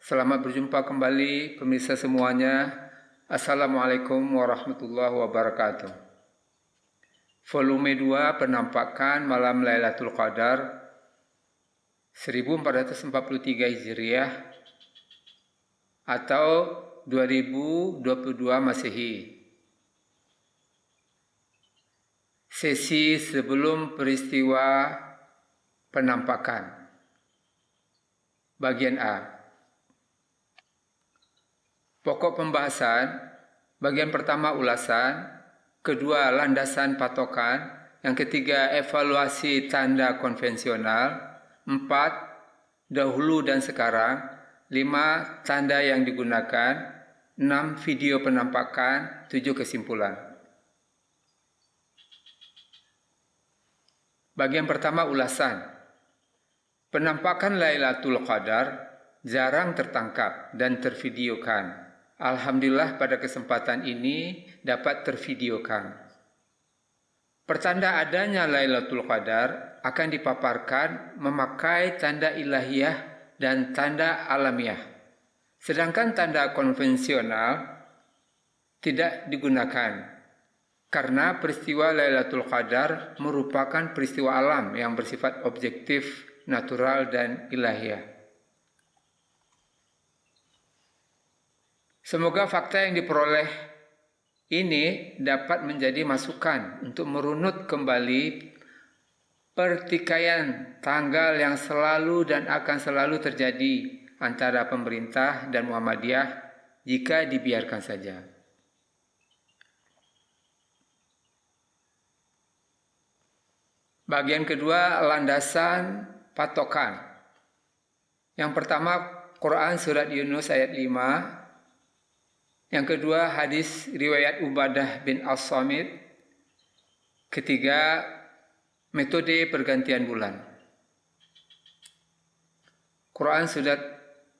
Selamat berjumpa kembali pemirsa semuanya. Assalamualaikum warahmatullahi wabarakatuh. Volume 2 penampakan malam Lailatul Qadar 1443 Hijriah atau 2022 Masehi. Sesi sebelum peristiwa penampakan. Bagian A. Pokok pembahasan, bagian pertama ulasan, kedua landasan patokan, yang ketiga evaluasi tanda konvensional, 4 dahulu dan sekarang, 5 tanda yang digunakan, 6 video penampakan, 7 kesimpulan. Bagian pertama ulasan. Penampakan Lailatul Qadar jarang tertangkap dan tervideokan. Alhamdulillah pada kesempatan ini dapat tervideokan. Pertanda adanya Lailatul Qadar akan dipaparkan memakai tanda ilahiyah dan tanda alamiah. Sedangkan tanda konvensional tidak digunakan karena peristiwa Lailatul Qadar merupakan peristiwa alam yang bersifat objektif, natural dan ilahiyah. Semoga fakta yang diperoleh ini dapat menjadi masukan untuk merunut kembali pertikaian tanggal yang selalu dan akan selalu terjadi antara pemerintah dan Muhammadiyah jika dibiarkan saja. Bagian kedua, landasan patokan. Yang pertama, Quran Surat Yunus ayat 5. Yang kedua, hadis riwayat Ubadah bin As-Samit. Ketiga, metode pergantian bulan. Quran Surat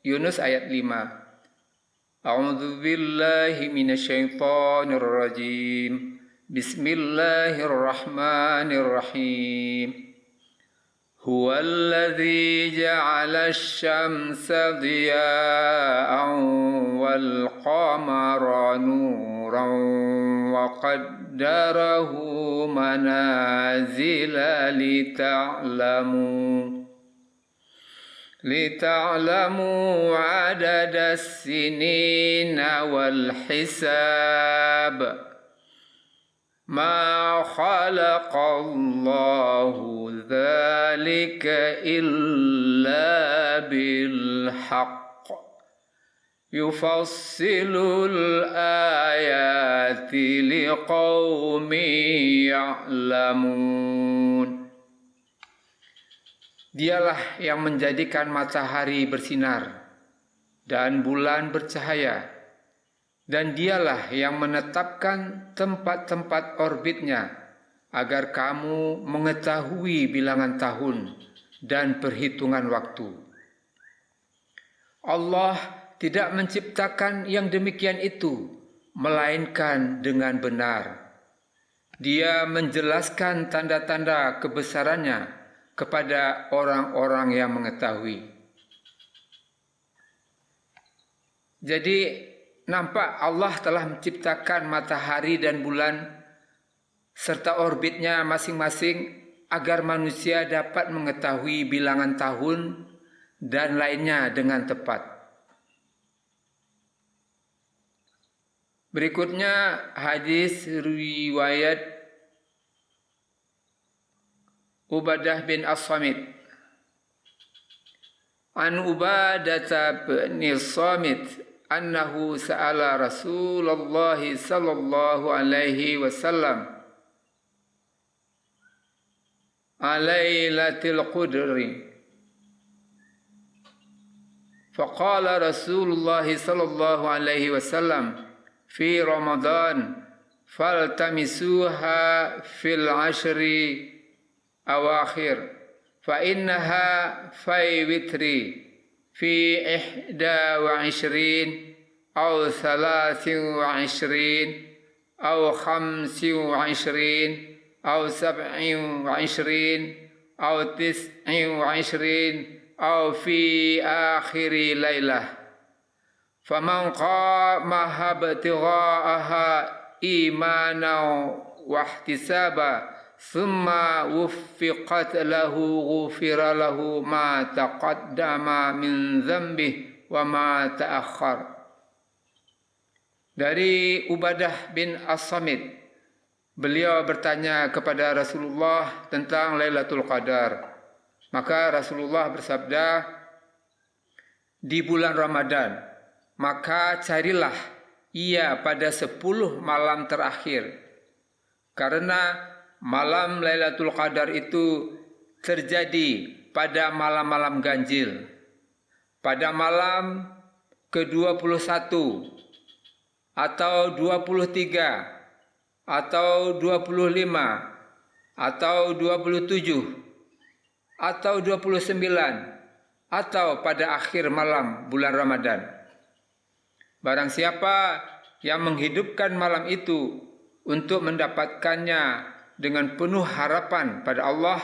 Yunus ayat 5. A'udzu billahi minasyaitonir rajim. Bismillahirrahmanirrahim. هو الذي جعل الشمس ضياء والقمر نورا وقدره منازل لتعلموا عدد السنين والحساب ما خلق الله ذلك إلا بالحق يفصل الآيات لقوم يعلمون. Dialah yang menjadikan matahari bersinar dan bulan bercahaya, dan dialah yang menetapkan tempat-tempat orbitnya agar kamu mengetahui bilangan tahun dan perhitungan waktu. Allah tidak menciptakan yang demikian itu, melainkan dengan benar. Dia menjelaskan tanda-tanda kebesarannya kepada orang-orang yang mengetahui. Jadi, nampak Allah telah menciptakan matahari dan bulan serta orbitnya masing-masing agar manusia dapat mengetahui bilangan tahun dan lainnya dengan tepat. Berikutnya hadis riwayat Ubadah bin As-Samit. An Ubadah bin As-Samit annahu sa'ala Rasulullah sallallahu alaihi wasallam alailatul qadri faqala Rasulullah sallallahu alaihi wasallam fi Ramadan faltamisuha fil ashri awakhir fa innaha fi witri في 21 أو 23 أو 25 أو 27 أو 29 أو في آخر ليلة faman qamaha ibtigha'aha imanan wa ihtisaba thumma wuffiqat lahu ghufira lahu ma taqaddama min dhanbihi wa ma ta'akhkhar. Dari Ubadah bin As-Samit, beliau bertanya kepada Rasulullah tentang Lailatul Qadar. Maka Rasulullah bersabda, di bulan Ramadan, maka carilah ia pada 10 malam terakhir. Karena malam Lailatul Qadar itu terjadi pada malam-malam ganjil. Pada malam ke-21 atau 23 atau 25 atau 27 atau 29 atau pada akhir malam bulan Ramadan. Barang siapa yang menghidupkan malam itu untuk mendapatkannya dengan penuh harapan pada Allah,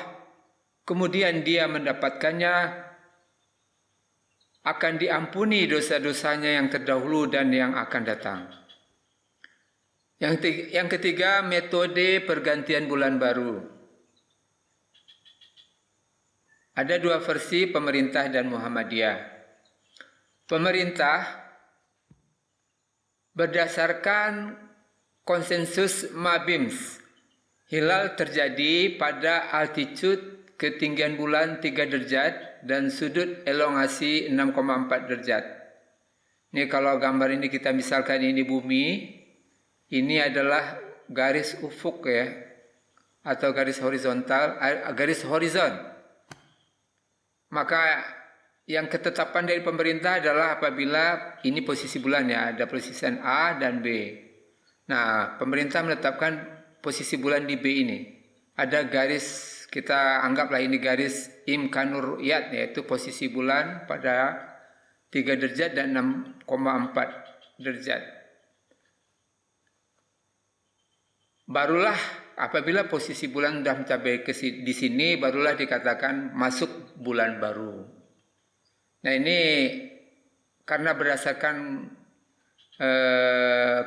kemudian dia mendapatkannya, akan diampuni dosa-dosanya yang terdahulu dan yang akan datang. Yang ketiga, metode pergantian bulan baru. Ada 2 versi pemerintah dan Muhammadiyah. Pemerintah berdasarkan konsensus Mabims, hilal terjadi pada altitude ketinggian bulan 3 derajat dan sudut elongasi 6,4 derajat. Ini kalau gambar ini kita misalkan ini bumi, ini adalah garis ufuk ya, atau garis horizontal, garis horizon. Maka yang ketetapan dari pemerintah adalah apabila ini posisi bulan ya, ada posisi A dan B. Nah, pemerintah menetapkan posisi bulan di B ini. Ada garis, kita anggaplah ini garis imkanur ru'yat, yaitu posisi bulan pada 3 derajat dan 6,4 derajat. Barulah apabila posisi bulan sudah mencapai di sini, barulah dikatakan masuk bulan baru. Nah, ini karena berdasarkan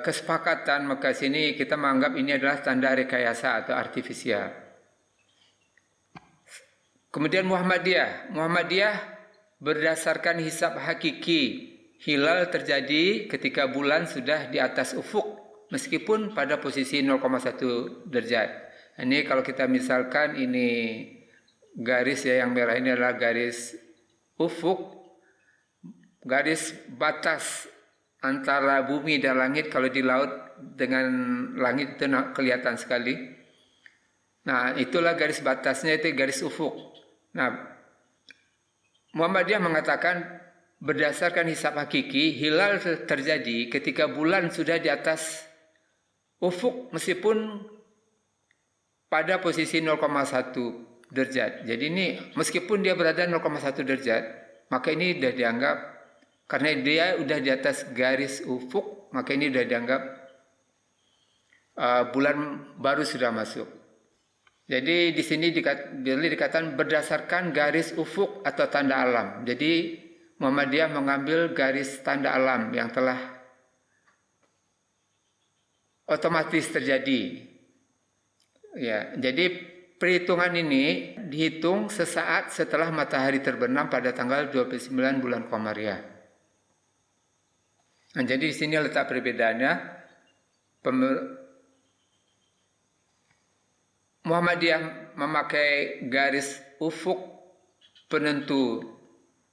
kesepakatan, maka sini kita menganggap ini adalah tanda rekayasa atau artifisial. Kemudian Muhammadiyah berdasarkan hisab hakiki, hilal terjadi ketika bulan sudah di atas ufuk, meskipun pada posisi 0,1 derajat. Ini kalau kita misalkan ini garis ya, yang merah ini adalah garis ufuk, garis batas antara bumi dan langit. Kalau di laut dengan langit itu kelihatan sekali. Nah, itulah garis batasnya, itu garis ufuk. Nah, Muhammadiyah mengatakan berdasarkan hisab hakiki, hilal terjadi ketika bulan sudah di atas ufuk meskipun pada posisi 0,1 derajat. Jadi ini meskipun dia berada 0,1 derajat, maka ini sudah dianggap, karena dia sudah di atas garis ufuk, maka ini sudah dianggap bulan baru sudah masuk. Jadi di sini dikatakan berdasarkan garis ufuk atau tanda alam. Jadi Muhammadiyah mengambil garis tanda alam yang telah otomatis terjadi. Ya, jadi perhitungan ini dihitung sesaat setelah matahari terbenam pada tanggal 29 bulan Qamariyah. Nah, jadi di sini letak perbedaannya. Muhammadiyah memakai garis ufuk penentu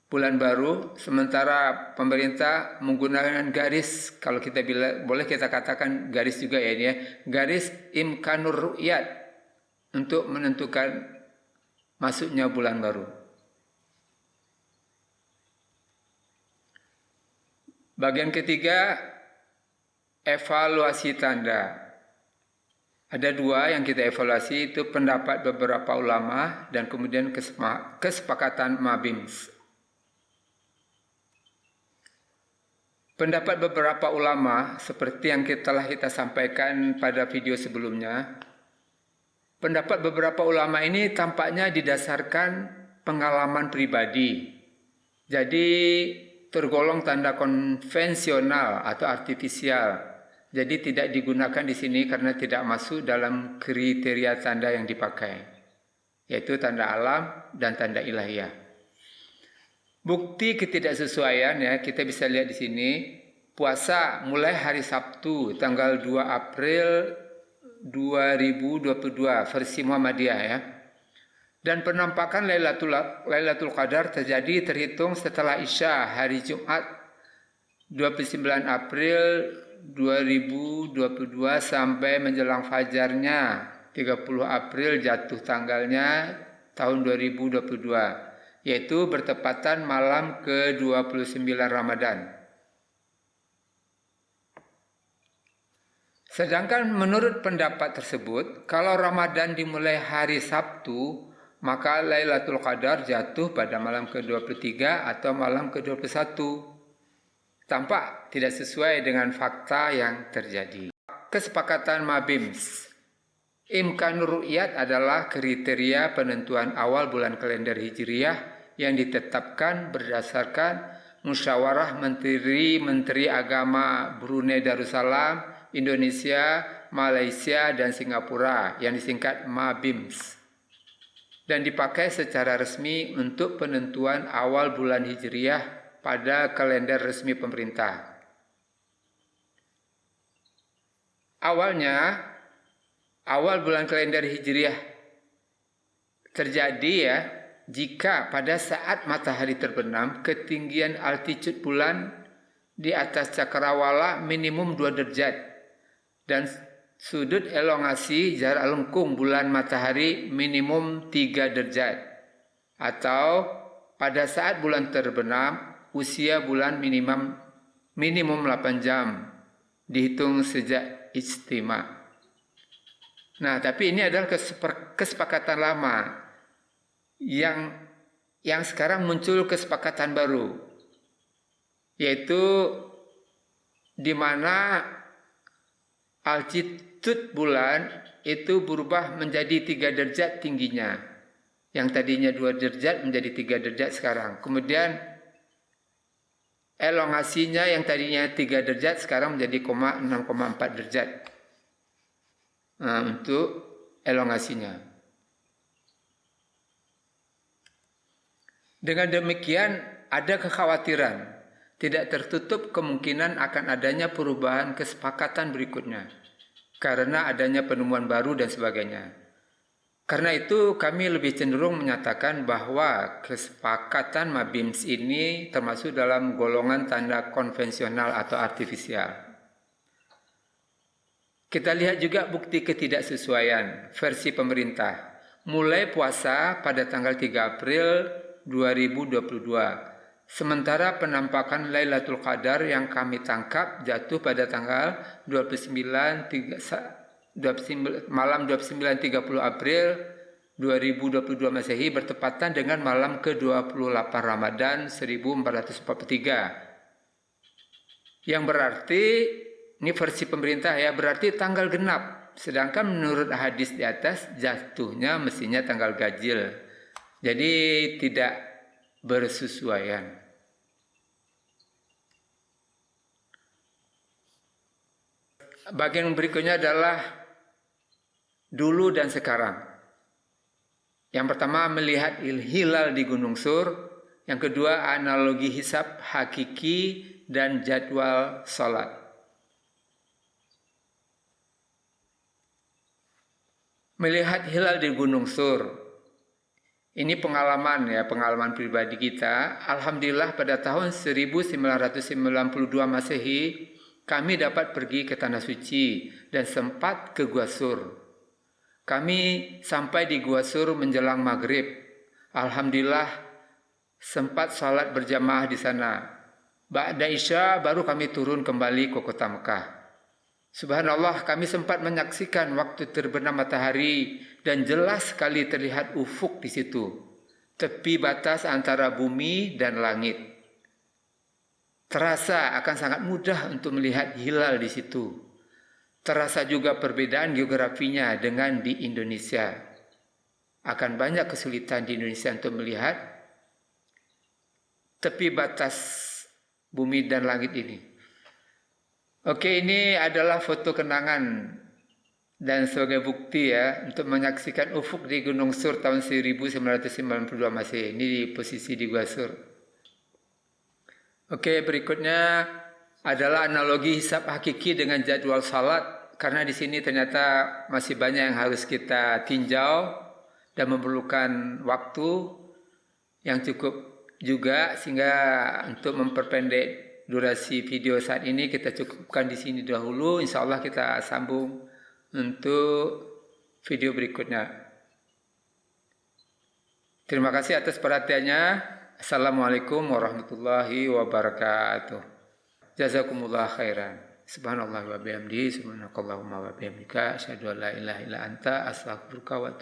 bulan baru, sementara pemerintah menggunakan garis, kalau kita boleh kita katakan garis juga ya ini ya, garis imkanur ru'yat untuk menentukan masuknya bulan baru. Bagian ketiga, evaluasi tanda. Ada 2 yang kita evaluasi, itu pendapat beberapa ulama dan kemudian kesepakatan Mabims. Pendapat beberapa ulama seperti yang telah kita sampaikan pada video sebelumnya, pendapat beberapa ulama ini tampaknya didasarkan pengalaman pribadi. Jadi tergolong tanda konvensional atau artifisial. Jadi tidak digunakan di sini karena tidak masuk dalam kriteria tanda yang dipakai, yaitu tanda alam dan tanda ilahiyah. Bukti ketidaksesuaian ya kita bisa lihat di sini. Puasa mulai hari Sabtu tanggal 2 April 2022 versi Muhammadiyah ya. Dan penampakan Lailatul Qadar terjadi terhitung setelah Isya hari Jumat 29 April 2022 sampai menjelang fajarnya 30 April jatuh tanggalnya tahun 2022, yaitu bertepatan malam ke-29 Ramadan. Sedangkan menurut pendapat tersebut, kalau Ramadan dimulai hari Sabtu, maka Lailatul Qadar jatuh pada malam ke-23 atau malam ke-21. Tampak tidak sesuai dengan fakta yang terjadi. Kesepakatan Mabims. Imkanur Ru'yat adalah kriteria penentuan awal bulan kalender Hijriyah yang ditetapkan berdasarkan musyawarah Menteri Agama Brunei Darussalam, Indonesia, Malaysia, dan Singapura yang disingkat Mabims, dan dipakai secara resmi untuk penentuan awal bulan Hijriyah pada kalender resmi pemerintah. Awalnya, awal bulan kalender Hijriyah terjadi ya jika pada saat matahari terbenam ketinggian altitude bulan di atas cakrawala minimum 2 derajat dan sudut elongasi jarak lengkung bulan matahari minimum 3 derajat, atau pada saat bulan terbenam usia bulan minimum 8 jam dihitung sejak ijtima. Nah, tapi ini adalah kesepakatan lama yang sekarang muncul kesepakatan baru, yaitu di mana altitude bulan itu berubah menjadi 3 derajat tingginya. Yang tadinya 2 derajat menjadi 3 derajat sekarang. Kemudian elongasinya yang tadinya 3 derajat sekarang menjadi 6,4 derajat. Nah, untuk elongasinya. Dengan demikian ada kekhawatiran tidak tertutup kemungkinan akan adanya perubahan kesepakatan berikutnya karena adanya penemuan baru dan sebagainya. Karena itu kami lebih cenderung menyatakan bahwa kesepakatan Mabims ini termasuk dalam golongan tanda konvensional atau artifisial. Kita lihat juga bukti ketidaksesuaian versi pemerintah. Mulai puasa pada tanggal 3 April 2022. Sementara penampakan Lailatul Qadar yang kami tangkap jatuh pada tanggal malam 29-30 April 2022 Masehi bertepatan dengan malam ke-28 Ramadan 1443. Yang berarti, ini versi pemerintah ya, berarti tanggal genap. Sedangkan menurut hadis di atas jatuhnya mestinya tanggal ganjil. Jadi tidak bersesuaian. Bagian berikutnya adalah dulu dan sekarang. Yang pertama melihat hilal di Gunung Sur. Yang kedua analogi hisab hakiki dan jadwal salat. Melihat hilal di Gunung Sur. Ini pengalaman pribadi kita. Alhamdulillah pada tahun 1992 Masehi kami dapat pergi ke Tanah Suci dan sempat ke Gua Sur. Kami sampai di Gua Sur menjelang maghrib. Alhamdulillah sempat salat berjamaah di sana. Ba'da Isya baru kami turun kembali ke kota Mekah. Subhanallah, kami sempat menyaksikan waktu terbenam matahari dan jelas sekali terlihat ufuk di situ, tepi batas antara bumi dan langit. Terasa akan sangat mudah untuk melihat hilal di situ. Terasa juga perbedaan geografinya dengan di Indonesia. Akan banyak kesulitan di Indonesia untuk melihat tepi batas bumi dan langit ini. Oke, ini adalah foto kenangan dan sebagai bukti ya untuk menyaksikan ufuk di Gunung Sur tahun 1992 Masehi. Ini di posisi di Gua Sur. Oke, berikutnya adalah analogi hisab hakiki dengan jadwal salat, karena di sini ternyata masih banyak yang harus kita tinjau dan memerlukan waktu yang cukup juga, sehingga untuk memperpendek durasi video saat ini kita cukupkan di sini dahulu. Insya Allah kita sambung untuk video berikutnya. Terima kasih atas perhatiannya. Assalamualaikum warahmatullahi wabarakatuh. Jazakumullah khairan. Subhanallah wa bihamdihi, subhanakallahumma wa bihamdika, asyhadu an la ilaha illa anta, astaghfiruka wa atubu